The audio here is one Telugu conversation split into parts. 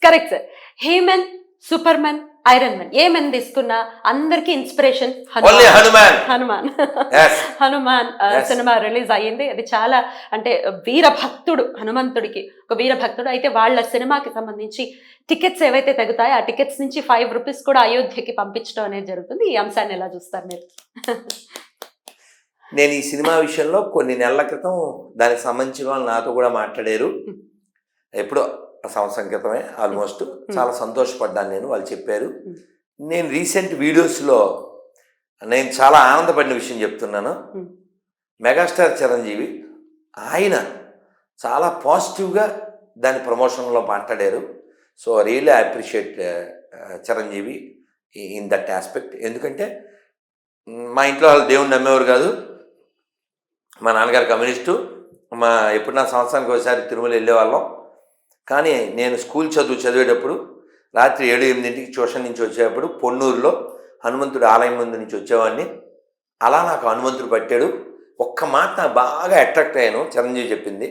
Correct sir. He-Man, Superman, Iron Man ఏ మెన్ తీసుకున్నా అందరికి inspiration Hanuman. Hanuman Yes. Hanuman Yes. Cinema release అయ్యింది. అది చాలా అంటే వీరభక్తుడు, హనుమంతుడికి ఒక వీరభక్తుడు. అయితే వాళ్ళ సినిమాకి సంబంధించి టికెట్స్ ఏవైతే తగ్గుతాయో ఆ టికెట్స్ నుంచి 5 రూపీస్ కూడా అయోధ్యకి పంపించడం అనేది జరుగుతుంది. ఈ అంశాన్ని ఎలా చూస్తారు మీరు? నేను ఈ సినిమా విషయంలో కొన్ని నెలల క్రితం దానికి సంబంధించిన వాళ్ళు నాతో కూడా మాట్లాడారు. ఎప్పుడో సంవత్సరం క్రితమే ఆల్మోస్ట్. చాలా సంతోషపడ్డాను నేను, వాళ్ళు చెప్పారు. నేను రీసెంట్ వీడియోస్లో నేను చాలా ఆనందపడిన విషయం చెప్తున్నాను. మెగాస్టార్ చిరంజీవి ఆయన చాలా పాజిటివ్గా దాని ప్రమోషన్లో మాట్లాడారు. So really I appreciate Chiranjeevi in that aspect. ఎందుకంటే మా ఇంట్లో వాళ్ళు దేవుని నమ్మేవారు కాదు. మా నాన్నగారు కమ్యూనిస్టు. ఎప్పుడు నా సంవత్సరానికి ఒకసారి తిరుమల వెళ్ళేవాళ్ళం. కానీ నేను స్కూల్ చదివేటప్పుడు రాత్రి 7-8 ట్యూషన్ నుంచి వచ్చేటప్పుడు పొన్నూరులో హనుమంతుడి ఆలయం ముందు నుంచి వచ్చేవాడిని. అలా నాకు హనుమంతుడు పట్టాడు. ఒక్క మాట నాకు బాగా అట్రాక్ట్ అయ్యాను. చిరంజీవి చెప్పింది,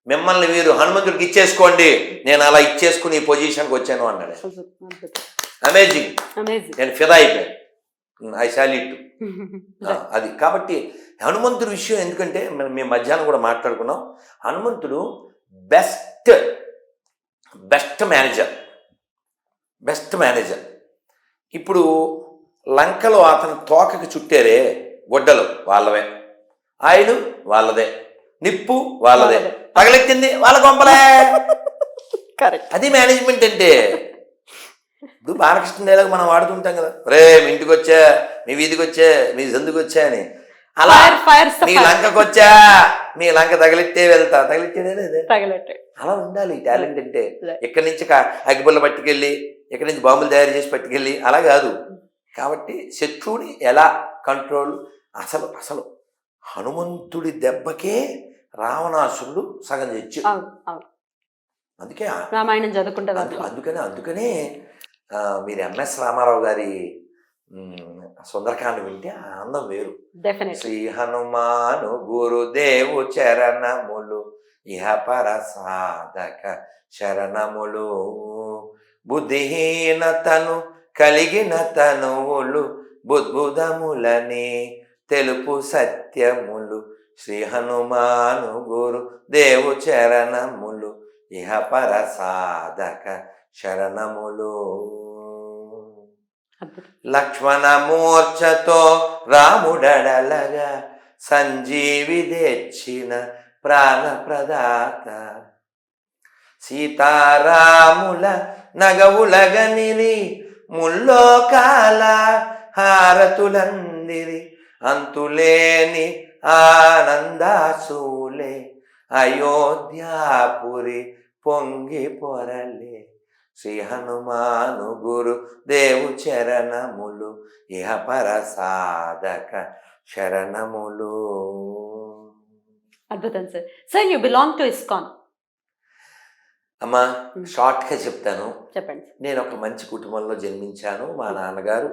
మిమ్మల్ని మీరు హనుమంతుడికి ఇచ్చేసుకోండి, నేను అలా ఇచ్చేసుకుని ఈ పొజిషన్కి వచ్చాను అన్నాడు. అమేజింగ్. నేను ఫిదా అయిపోయాను. I salute. అది కాబట్టి హనుమంతుడి విషయం, ఎందుకంటే మేము మధ్యాహ్నం కూడా మాట్లాడుకున్నాం. హనుమంతుడు బెస్ట్ మేనేజర్. ఇప్పుడు లంకలో అతని తోకకి చుట్టారే గొడ్డలు వాళ్ళవే, ఆయిల్ వాళ్ళదే, నిప్పు వాళ్ళదే, పగలెత్తింది వాళ్ళ గొంపలే. అది మేనేజ్మెంట్ అంటే. ఇప్పుడు బాలకృష్ణ డైలాగ్ మనం వాడుతుంటాం కదా, రే మీ ఇంటికి వచ్చా, మీ వీధికి వచ్చా, మీ సందుకు వచ్చా అని. అలా మీ లంకకు వచ్చా, మీ లంక తగిలిట్టే వెళ్తా, తగిలిట్టే అలా ఉండాలి టాలెంట్ అంటే. ఎక్కడి నుంచి అగ్గిపుల్ల పట్టుకెళ్ళి, ఎక్కడి నుంచి బాంబులు తయారు చేసి పట్టుకెళ్ళి అలా కాదు. కాబట్టి శత్రువుని ఎలా కంట్రోల్, అసలు హనుమంతుడి దెబ్బకే రావణాసురుడు సగం తెచ్చు. అందుకే రామాయణం చదువుకుంటారు. అందుకనే మీరు ఎంఎస్ రామారావు గారి సుందరకాండ వింటే ఆనందం వేరు. శ్రీ హనుమాను గురుదేవు చరణములు ఇహ పర సాధక శరణములు, బుద్ధిహీనతను కలిగిన తనువులు బుద్భుదములని తెలుపు సత్యములు, శ్రీ హనుమాను గురు దేవు చరణములు ఇహ పర సాధక శరణములు. లక్ష్మణ మూర్ఛతో రాముడడలగా సంజీవి తెచ్చిన ప్రాణప్రదాత, సీతారాముల నగవులగనిరి ముల్లోకాల హారతులందిరి, అంతులేని ఆనందాసూలే అయోధ్యాపురి పొంగి పొరలే, శ్రీ హనుమాను గురు దేవు చరణములు ఇహ పర సాధక శరణములు. అద్భుతం sir. Sir you belong to ISKCON. అమ్మా షార్ట్గా చెప్తాను. చెప్పండి. నేను ఒక మంచి కుటుంబంలో జన్మించాను. మా నాన్నగారు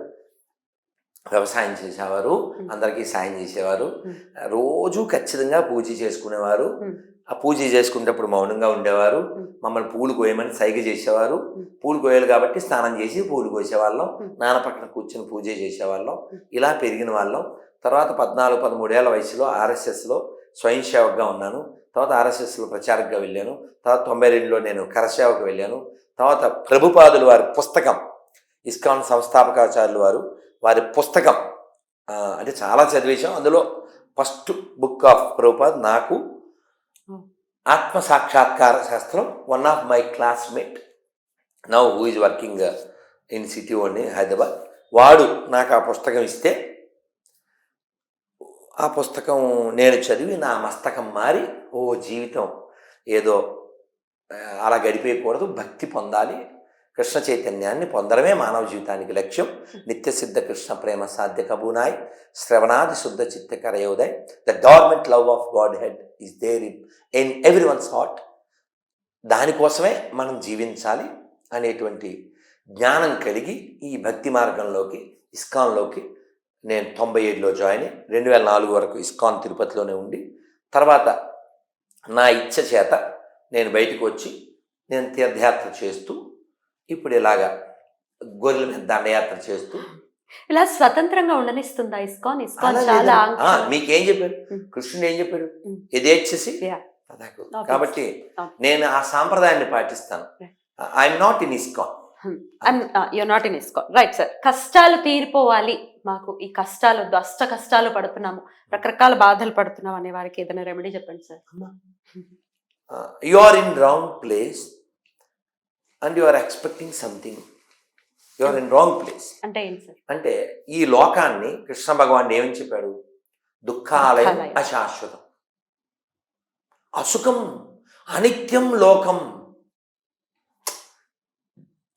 వ్యవసాయం చేసేవారు, అందరికీ సాయం చేసేవారు. రోజు ఖచ్చితంగా పూజ చేసుకునేవారు. ఆ పూజ చేసుకునేటప్పుడు మౌనంగా ఉండేవారు. మమ్మల్ని పూలు కోయమని సైగ చేసేవారు. పూలు కోయాలి కాబట్టి స్నానం చేసి పూలు కోసేవాళ్ళం. నాన్న పక్కన కూర్చొని పూజ చేసేవాళ్ళం. ఇలా పెరిగిన వాళ్ళం. తర్వాత 14-13 ఏళ్ల వయసులో ఆర్ఎస్ఎస్లో స్వయం సేవకుగా ఉన్నాను. తర్వాత ఆర్ఎస్ఎస్లో ప్రచారకుగా వెళ్ళాను. తర్వాత 92లో నేను కరసేవకు వెళ్ళాను. తర్వాత ప్రభుపాదులు వారి పుస్తకం, ఇస్కాన్ సంస్థాపకాచార్యులు వారి పుస్తకం అంటే చాలా చదివేశాం. అందులో ఫస్ట్ బుక్ ఆఫ్ ప్రభుపాద్ నాకు ఆత్మ సాక్షాత్కార శాస్త్రం. One of my classmate now who is working in city only Hyderabad, వాడు నాకు ఆ పుస్తకం ఇస్తే ఆ పుస్తకం నేను చదివి నా మస్తకం మారి, ఓ జీవితం ఏదో అలా గడిపేయకూడదు, భక్తి పొందాలి, కృష్ణ చైతన్యాన్ని పొందడమే మానవ జీవితానికి లక్ష్యం. నిత్యసిద్ధ కృష్ణ ప్రేమ సాధ్య కబూనాయ్, శ్రవణాది శుద్ధ చిత్త కరయోదయ్, the government love of God head is there in every one's heart. దానికోసమే మనం జీవించాలి అనేటువంటి జ్ఞానం కలిగి ఈ భక్తి మార్గంలోకి, ఇస్కాన్లోకి నేను 97లో జాయిన్ అయ్యి 2004 వరకు ఇస్కాన్ తిరుపతిలోనే ఉండి, తర్వాత నా ఇచ్చ చేత నేను బయటకు వచ్చి నేను తీర్థయాత్ర చేస్తూ ఇప్పుడు ఇలాగా గొర్రెల మీద దండయాత్ర చేస్తూ ఇలా స్వతంత్రంగా ఉండనిస్తుందా ఇస్కాన్? ఇస్కాన్ అలా చాలా లేదండి. ఆంక్షలు. మీకేం చెప్పాడు ఉమ్, కృష్ణుడు? ఏం చెప్పాడు? ఉమ్, యథేచ్ఛసి yeah, తథాకు. obvious. కాబట్టి అవును. నేను ఆ సాంప్రదాయాన్ని పాటిస్తాను. Right. I'm not in ISKCON. You're not in ISKCON, right sir. కష్టాలు తీరిపోవాలి, మాకు ఈ కష్టాలు వద్దు, అష్ట కష్టాలు పడుతున్నాము, రకరకాల బాధలు పడుతున్నాం అనే వారికి ఏదైనా రెమెడీ చెప్పండి sir. You are in wrong place and you are expecting something. You are in wrong place అంటే ఏంటి సార్? అంటే ఈ లోకాన్ని కృష్ణ భగవాన్ ఏమని చెప్పాడు? దుఃఖాలయం దుఃఖాలయం. అశాశ్వతం, అసుఖం, అనిత్యం లోకం.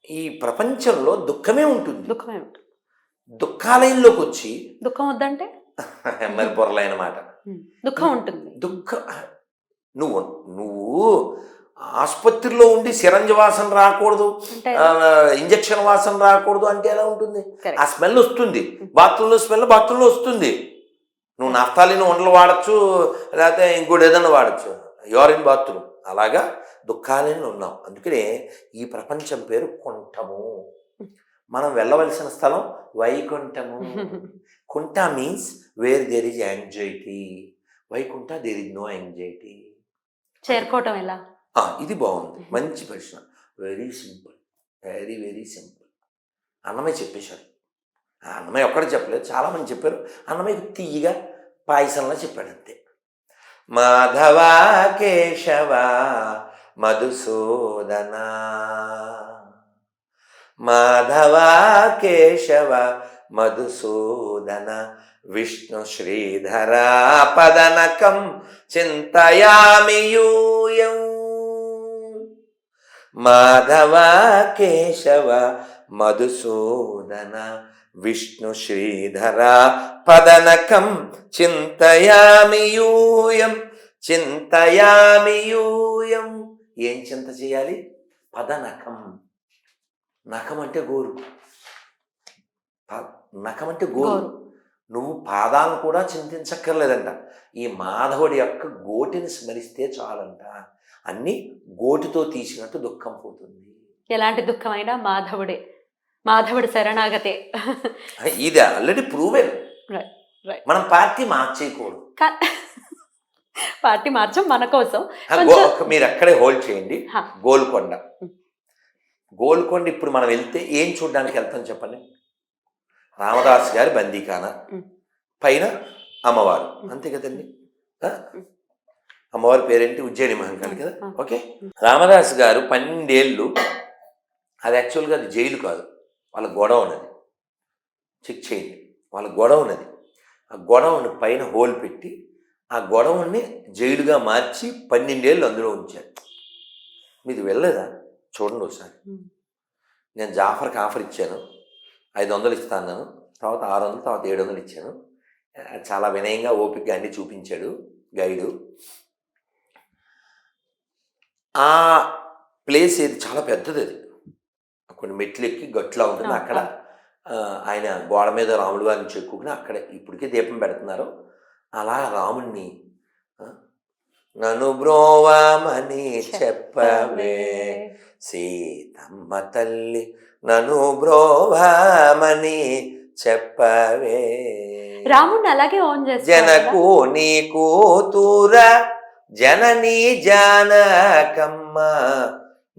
ఈ ప్రపంచంలో దుఃఖమే ఉంటుంది. దుఃఖమే ఉంటుంది. దుఃఖాలయంలోకి వచ్చి దుఃఖం వద్దంటే మరి పొరలైన మాట. దుఃఖం ఉంటుంది. దుఃఖ నువ్వు నువ్వు ఆసుపత్రిలో ఉండి సిరంజి వాసన రాకూడదు, అంటే ఇంజక్షన్ వాసన రాకూడదు అంటే ఎలా ఉంటుంది? Correct. ఆ స్మెల్ వస్తుంది. బాత్రూంలో స్మెల్ బాత్రూంలో వస్తుంది. నువ్వు నఫ్తాలిని ఉండలు వాడచ్చు, లేకపోతే ఇంకోటి ఏదైనా వాడచ్చు. Urine bathroom. అలాగా దుఃఖాలను ఉన్నాం. అందుకనే ఈ ప్రపంచం పేరు కుంఠము. మనం వెళ్ళవలసిన స్థలం వైకుంఠము. కుంఠ means where there is anxiety. Vaikuntha there is no anxiety. చేరుకోవటం ఎలా? ఇది బాగుంది, మంచి ప్రశ్న. Very simple, very very simple. Annamayya చెప్పేశాడు. అన్నమయ్య ఒక్కడే చెప్పలేదు, చాలామంది చెప్పారు. అన్నమయ్య తీయగా పాయసంలో చెప్పాడు అంతే. మాధవ కేశవ మధుసూదన, మాధవ కేశవ మధుసూదన, విష్ణు శ్రీధర పదనకం చింతయామి యూయం. మాధవ కేశవ మధుసూదన, విష్ణు శ్రీధర పదనకం చింతయామి యూయం, చింతయామి యూయం. ఏం చింత చేయాలి? పదనకం. నఖం అంటే గోరు. నఖం అంటే గోరు. నువ్వు పాదాలను కూడా చింతించక్కర్లేదంట. ఈ మాధవుడి యొక్క గోటిని స్మరిస్తే చాలంట. అన్ని గోటితో తీసినట్టు దుఃఖం పోతుంది. ఎలాంటి దుఃఖమైనా మాధవుడే, మాధవుడి శరణాగతే. ఇది ఆల్రెడీ ప్రూవెన్. Right, right. మనం పార్టీ మార్చేయకూడదు. పార్టీ మార్చం మన కోసం. మీరు అక్కడే హోల్డ్ చేయండి. హా. గోల్కొండ. గోల్కొండ ఇప్పుడు మనం వెళ్తే ఏం చూడడానికి వెళ్తాం చెప్పండి? రామదాస్ గారి బందీఖానా, పైన అమ్మవారు, అంతే కదండి. అమ్మవారి పేరేంటి? ఉజ్జయిని మహంకాళి కదా. ఓకే. రామదాస్ గారు 12 ఏళ్ళు, అది యాక్చువల్గా అది జైలు కాదు, వాళ్ళ గొడవ ఉన్నది. చెక్ చేయండి, వాళ్ళ గొడవ ఉన్నది. ఆ గొడవని పైన హోల్ పెట్టి ఆ గొడవని జైలుగా మార్చి 12 ఏళ్ళు అందులో ఉంచారు. మీది వెళ్ళలేదా? చూడండి ఒకసారి. నేను జాఫర్కి ఆఫర్ ఇచ్చాను, 500 ఇస్తాను, తర్వాత 600, తర్వాత 700 ఇచ్చాను. చాలా వినయంగా ఓపికగా అన్ని చూపించాడు గైడు. ఆ ప్లేస్ ఏది చాలా పెద్దది, అది కొన్ని మెట్లు ఎక్కి గట్లా ఉంటుంది. అక్కడ ఆయన గోడ మీద రాముడు వారిని చెక్కుని అక్కడే ఇప్పటికే దీపం పెడుతున్నారు. అలా రాముణ్ణి నన్ను బ్రోవామని చెప్పవే సీతమ్మ తల్లి, నన్ను బ్రోవామని చెప్పవే. రాముడిని అలాగే ఓన్ చేస్తారు. జనకు నీ కూతుర జనని జానకమ్మ,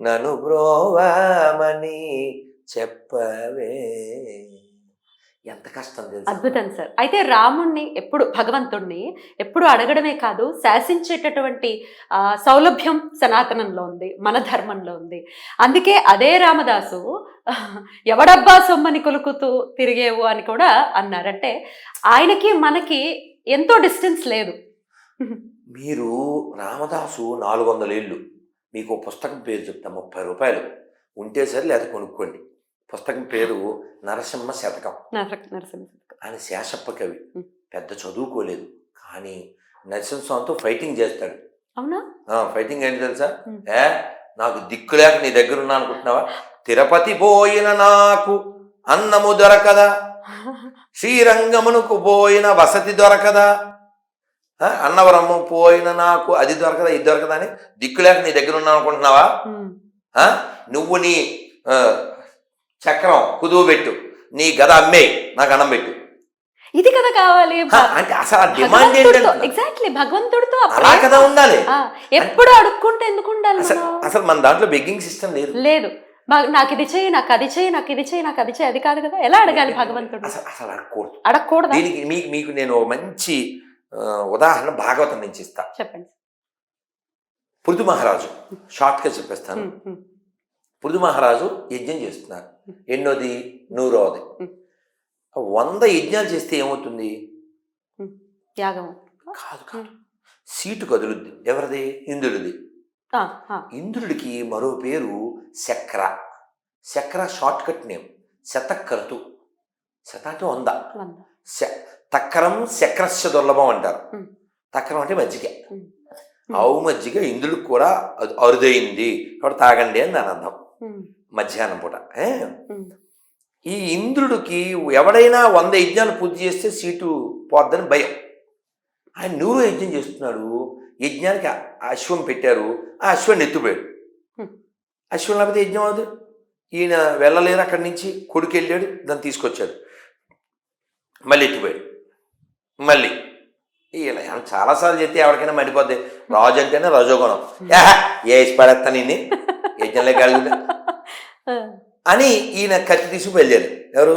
నన్ను బ్రోవామని చెప్పవే. ఎంత కష్టం తెలుసు. అద్భుతం సార్. అయితే రాముణ్ణి ఎప్పుడు, భగవంతుణ్ణి ఎప్పుడు అడగడమే కాదు, శాసించేటటువంటి సౌలభ్యం సనాతనంలో ఉంది, మన ధర్మంలో ఉంది. అందుకే అదే రామదాసు ఎవడబ్బా సొమ్మని కొలుకుతూ తిరిగేవు అని కూడా అన్నారంటే ఆయనకి మనకి ఎంతో డిస్టెన్స్ లేదు. మీరు రామదాసు 400 ఏళ్ళు. మీకు పుస్తకం పేరు చెప్తా, 30 రూపాయలు ఉంటే సరే, లేదా కొనుక్కోండి. పుస్తకం పేరు నరసింహ శతకం. ఆయన శేషప్ప కవి, పెద్ద చదువుకోలేదు, కానీ నరసింహస్వామితో ఫైటింగ్ చేస్తాడు. అవునా? ఫైటింగ్ ఏంటి తెలుసా? నాకు దిక్కులేక నీ దగ్గర ఉన్నా అనుకుంటున్నావా? తిరుపతి పోయిన నాకు అన్నము దొరకదా, శ్రీరంగమునకు పోయిన వసతి దొరకదా, అన్నవరము పోయిన నాకు అది దొరకదా, ఇది దొరకదా అని దిక్కులేక నీ దగ్గర ఉన్నా అనుకుంటున్నావా? నువ్వు నీ చక్రం కుదువు పెట్టు, నీ గద అమ్మే, నాకు అన్నం పెట్టు. ఇది కదా కావాలి. అంటే అసలు ఆ డిమాండ్ ఏంటంటే ఎగ్జాక్ట్లీ భగవంతుడితో అలా కదా ఉండాలి. ఎప్పుడు అడుక్కుంటే ఎందుకు ఉండాలి? అసలు మన దాంట్లో బెగ్గింగ్ సిస్టమ్ లేదు. లేదు. నాకు ఇది చేయి, నాకు అది చేయి, నాకు ఇది చేయి, నాకు అది చేయి, అది కాదు కదా. ఎలా అడగాలి భగవంతుడు? అసలు అడగకూడదు. అడగకూడదు. దీనికి మీకు నేను మంచి ఉదాహరణ భాగవతం నుంచి ఇస్తా. చెప్పండి. పృథు మహారాజు, షార్ట్ గా చెప్పేస్తాను. పృథు మహారాజు యజ్ఞం చేస్తున్నారు. ఎన్నోది? 100వది. 100 యజ్ఞాలు చేస్తే ఏమవుతుంది? యాగం కాదు కాదు, సీటు కదులుద్ది. ఎవరిది? ఇంద్రుడిది. ఇంద్రుడికి మరో పేరు శక్ర. శక్ర షార్ట్ కట్ నేమ్. శతకర్తు. శత అంటే 100. తక్కరం శక్రస్య దుర్లభం అంటారు. తక్కరం అంటే మజ్జిగ. ఆవు మజ్జిగ ఇంద్రుడికి కూడా అరుదైంది కాబట్టి తాగండి అని దాని అర్థం. మధ్యాహ్నం పూట. ఈ ఇంద్రుడికి ఎవడైనా 100 యజ్ఞాలు పూర్తి చేస్తే సీటు పోద్దని భయం. ఆయన 100 యజ్ఞం చేస్తున్నాడు. యజ్ఞానికి అశ్వం పెట్టారు. ఆ అశ్వాన్ని ఎత్తుపోయాడు. అశ్వం లేకపోతే యజ్ఞం అవదు. ఈయన వెళ్ళలేరు అక్కడి నుంచి. కొడుకు వెళ్ళాడు, దాన్ని తీసుకొచ్చాడు, మళ్ళీ ఎత్తిపోయాడు. మళ్ళీ ఇలా చాలాసార్లు చెప్తే ఎవరికైనా మండిపోద్ది. రాజు అంటేనే రజోగుణం. వేసి పడేస్తాను ఈయన్ని, యజ్ఞంలో కలుగుతా అని ఈయన కత్తి తీసుకు వెళ్ళారు. ఎవరు?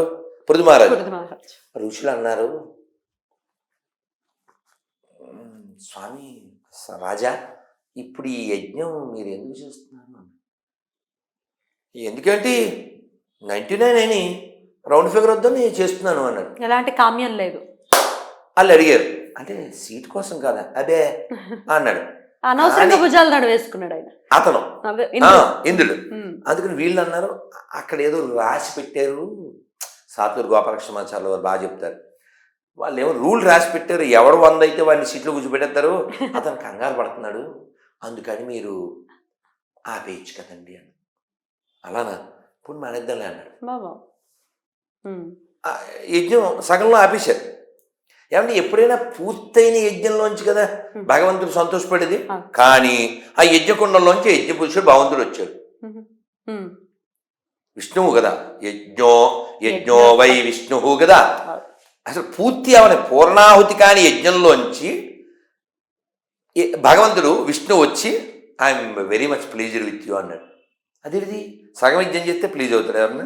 పృథు మహారాజు. ఋషులు అన్నారు, స్వామి రాజా, ఇప్పుడు ఈ యజ్ఞం మీరు ఎందుకు చేస్తున్నారు? ఎందుకంటే 99 అని రౌండ్ ఫిగర్ వద్దని చేస్తున్నాను అన్నాడు. ఎలాంటి కామ్యం లేదు. వాళ్ళు అడిగారు, అంటే సీట్ కోసం కాదా? అదే అన్నాడు. అనవసరంగా భుజాలు నడు వేసుకున్నాడు ఆయన. అతను ఇంద్రుడు. అందుకని వీళ్ళు అన్నారు, అక్కడ ఏదో రాసి పెట్టారు. సాతూరు గోపాలకృష్ణమాచార్యులు వారు బాగా చెప్తారు. వాళ్ళు ఏమో రూల్ రాసి పెట్టారు, ఎవడు 100 అయితే వాడిని సీట్లు కూర్చోబెడతారు. అతను కంగారు పడుతున్నాడు, అందుకని మీరు ఆపేయచ్చు కదండి అని. అలానా? ఇప్పుడు మానేద్దాంలే అన్నాడు. యజ్ఞం సగంలో ఆపేశారు. ఏమంటే ఎప్పుడైనా పూర్తయిన యజ్ఞంలోంచి కదా భగవంతుడు సంతోషపడేది. కానీ ఆ యజ్ఞకుండంలోంచి యజ్ఞపురుషుడు భగవంతుడు వచ్చాడు. విష్ణువు కదా. యజ్ఞో వై విష్ణువు కదా. అసలు పూర్తి అవని పూర్ణాహుతి కాని యజ్ఞంలోంచి భగవంతుడు విష్ణువు వచ్చి I'm very much pleased with you అన్నాడు. అదేది సగం యజ్ఞం చేస్తే ప్లీజ్ అవుతాడు ఎవరన్నా?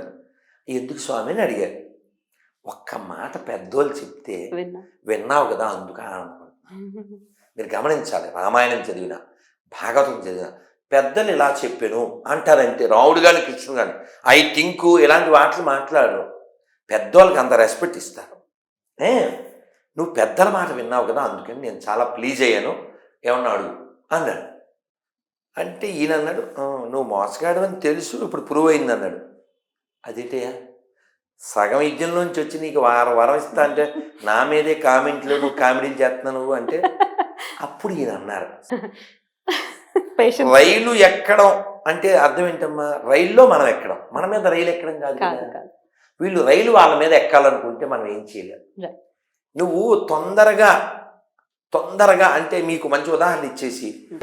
ఎందుకు స్వామి అని అడిగారు. ఒక్క మాట పెద్దోళ్ళు చెప్తే విన్నావు కదా, అందుకు ఆనందపడు. మీరు గమనించాలి, రామాయణం చదివినా భాగవతం చదివినా పెద్దలు ఇలా చెప్పాను అంటారంటే, రాముడు కానీ కృష్ణుడు కానీ ఐ థింక్ ఇలాంటి మాటలు మాట్లాడరు. పెద్దోళ్ళకి అంత రెస్పెక్ట్ ఇస్తారు. నువ్వు పెద్దల మాట విన్నావు కదా, అందుకని నేను చాలా ప్లీజ్ అయ్యాను, ఏమన్నా అడుగు అన్నాడు. అంటే ఈయన అన్నాడు, నువ్వు మోసగాడు అని తెలుసు, ఇప్పుడు ప్రూవ్ అయింది అన్నాడు. అదేంటయ్యా, సగం యజ్ఞంలోంచి వచ్చి నీకు వరం ఇస్తా అంటే నా మీదే కామెంట్లు, నువ్వు కామెడీలు చేస్తున్నావు నువ్వు అంటే, అప్పుడు ఈయన అన్నారు, రైలు ఎక్కడం అంటే అర్థం ఏంటమ్మా? రైల్లో మనం ఎక్కడం, మన మీద రైలు ఎక్కడం కాదు కదా. వీళ్ళు రైలు వాళ్ళ మీద ఎక్కాలనుకుంటే మనం ఏం చేయలేం. నువ్వు తొందరగా అంటే మీకు మంచి ఉదాహరణ ఇచ్చేసి